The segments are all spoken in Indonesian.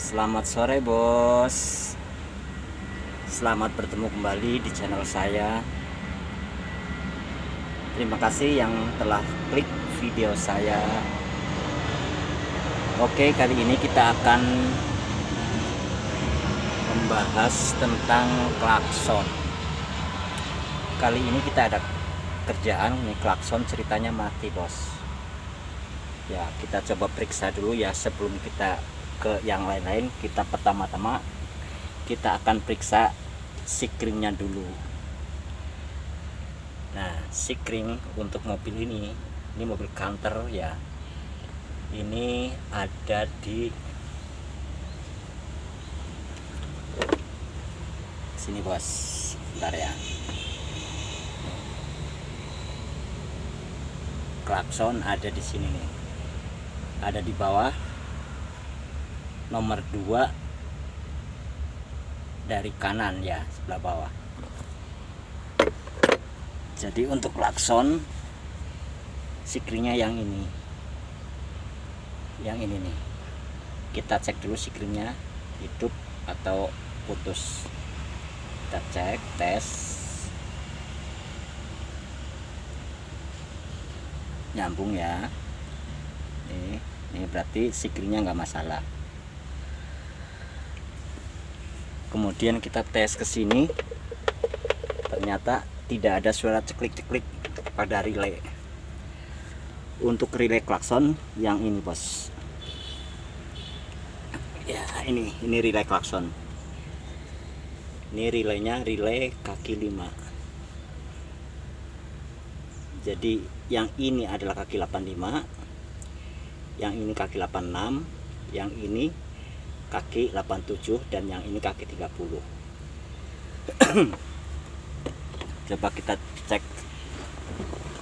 Selamat sore bos. Selamat bertemu kembali di channel saya. Terima kasih yang telah klik video saya. Oke, kali ini kita akan membahas tentang klakson. Kali ini kita ada kerjaan nih, klakson ceritanya mati bos. Ya, kita coba periksa dulu ya sebelum kita ke yang lain-lain. Kita pertama-tama kita akan periksa sikringnya dulu. Nah, sikring untuk mobil ini mobil Canter ya. Ini ada di sini bos. Bentar ya. Klakson ada di sini nih. Ada di bawah nomor 2 dari kanan ya, sebelah bawah. Jadi untuk klakson sikringnya yang ini. Yang ini nih. Kita cek dulu sikringnya hidup atau putus. Kita cek, tes. Nyambung ya. Ini berarti sikringnya nggak masalah. Kemudian kita tes ke sini, ternyata tidak ada suara ceklik-ceklik pada relay. Untuk relay klakson yang ini bos. Ya ini relay klakson. Ini relaynya relay kaki 5. Jadi yang ini adalah kaki 85, yang ini kaki 86, yang ini kaki 87, dan yang ini kaki 30. Coba kita cek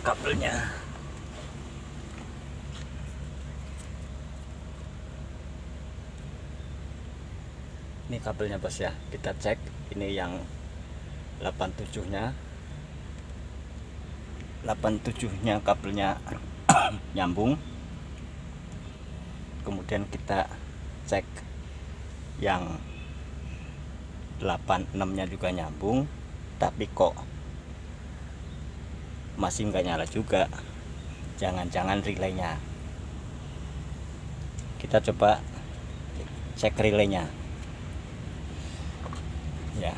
kabelnya. Ini kabelnya bos ya, kita cek. Ini yang 87-nya kabelnya nyambung. Kemudian kita cek yang 86-nya juga nyambung, tapi kok masih nggak nyala juga. Jangan-jangan relaynya. Kita coba cek relaynya ya,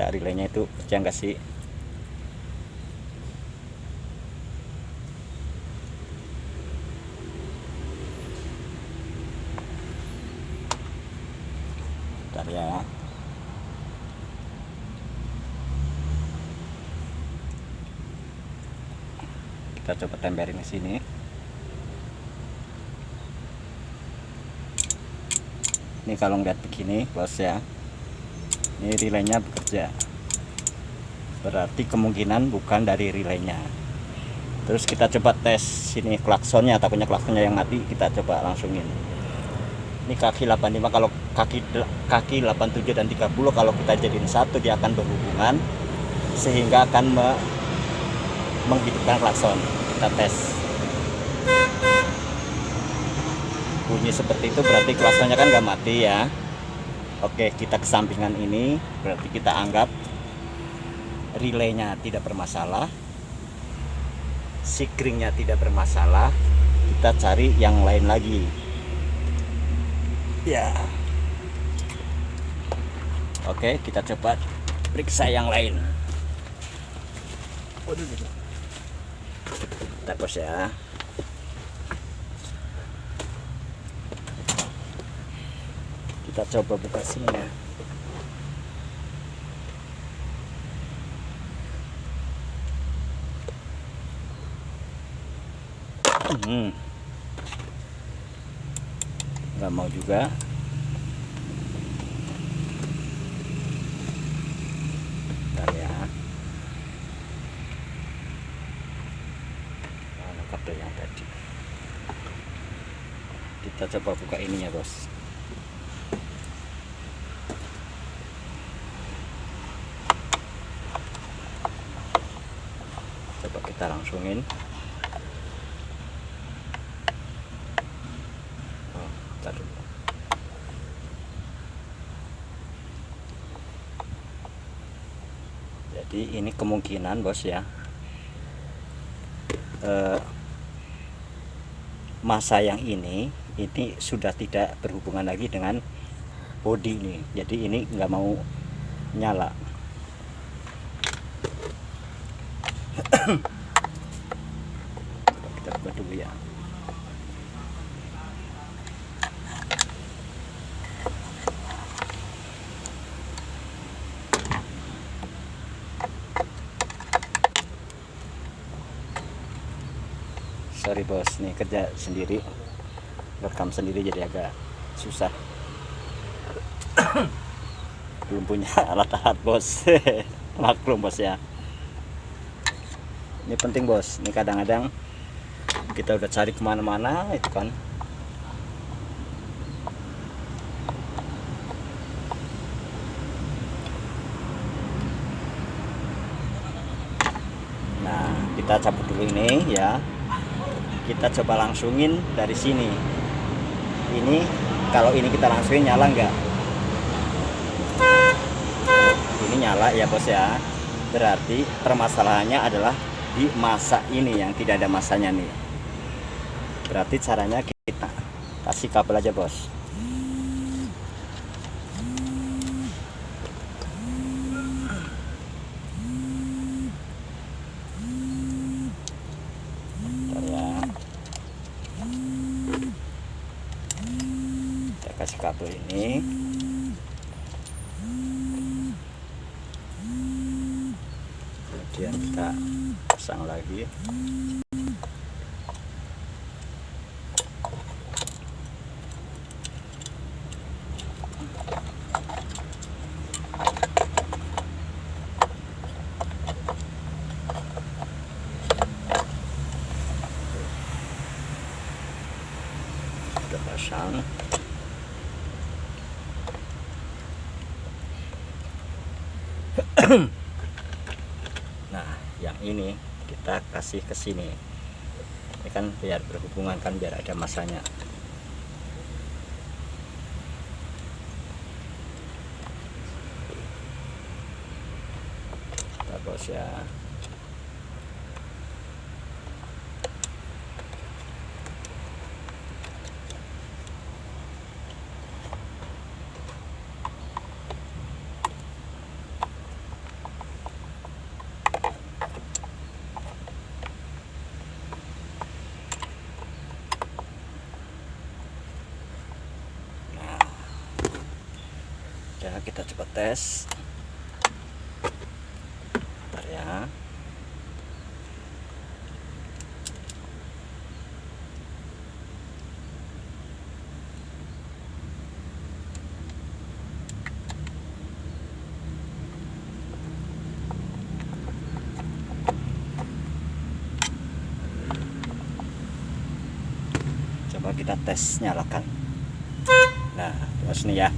relaynya itu kerja nggak sih. Bentar ya. Kita coba tempelin ke sini. Ini kalau ngeliat begini bos ya, ini relaynya bekerja. Berarti kemungkinan bukan dari relaynya. Terus kita coba tes sini klaksonnya, takutnya klaksonnya yang mati. Kita coba langsungin. Ini kaki 85, kalau kaki 87 dan 30 kalau kita jadiin satu, dia akan berhubungan sehingga akan menghidupkan klakson. Kita tes. Bunyi seperti itu berarti klaksonnya kan nggak mati ya. Oke, kita kesampingan ini, berarti kita anggap relaynya tidak bermasalah, sikringnya tidak bermasalah. Kita cari yang lain lagi ya. Oke, kita coba periksa yang lain. Waduh, kita pos ya. Kita coba buka sini ya. Nggak mau juga. Bentar ya. Mana kabel yang tadi? Kita coba buka ininya bos. Coba kita langsungin. Jadi ini kemungkinan bos ya, masa yang ini sudah tidak berhubungan lagi dengan bodi ini, jadi ini nggak mau nyala. Kita buka dulu ya. Sorry bos, nih kerja sendiri, rekam sendiri jadi agak susah. Belum punya alat-alat bos. Maklum bos ya. Ini penting bos, ini kadang-kadang kita udah cari kemana-mana itu kan, nah kita cabut dulu ini ya. Kita coba langsungin dari sini. Ini kalau ini kita langsungin nyala nggak? Ini nyala ya bos ya. Berarti permasalahannya adalah di masa ini yang tidak ada masanya nih. Berarti caranya kita kasih kabel aja bos. Kasih kabel ini, kemudian kita pasang lagi. Kita pasang. Nah, yang ini kita kasih ke sini. Ini kan biar berhubungan kan, biar ada masanya. Kita bos ya. Ya, kita coba tes. Bentar ya. Coba kita tes nyalakan. Nah, terus nih ya.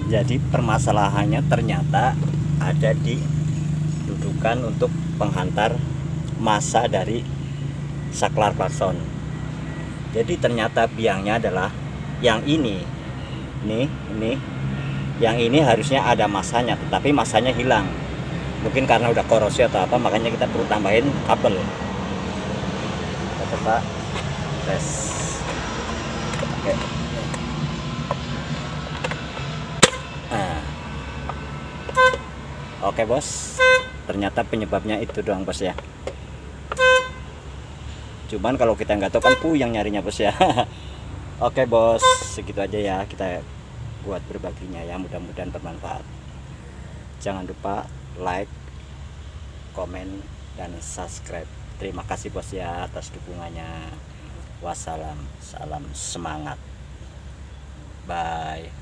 Jadi permasalahannya ternyata ada di dudukan untuk penghantar massa dari saklar klakson. Jadi ternyata biangnya adalah yang ini. Ini yang ini harusnya ada massanya, tetapi massanya hilang. Mungkin karena udah korosi atau apa, makanya kita perlu tambahin kabel. Kita coba tes. Oke. Oke bos, ternyata penyebabnya itu doang bos ya. Cuman kalau kita nggak tahu kan puyeng nyarinya bos ya. Oke bos, segitu aja ya kita buat berbaginya ya, mudah-mudahan bermanfaat. Jangan lupa like, komen, dan subscribe. Terima kasih bos ya atas dukungannya. Wassalam, salam semangat. Bye.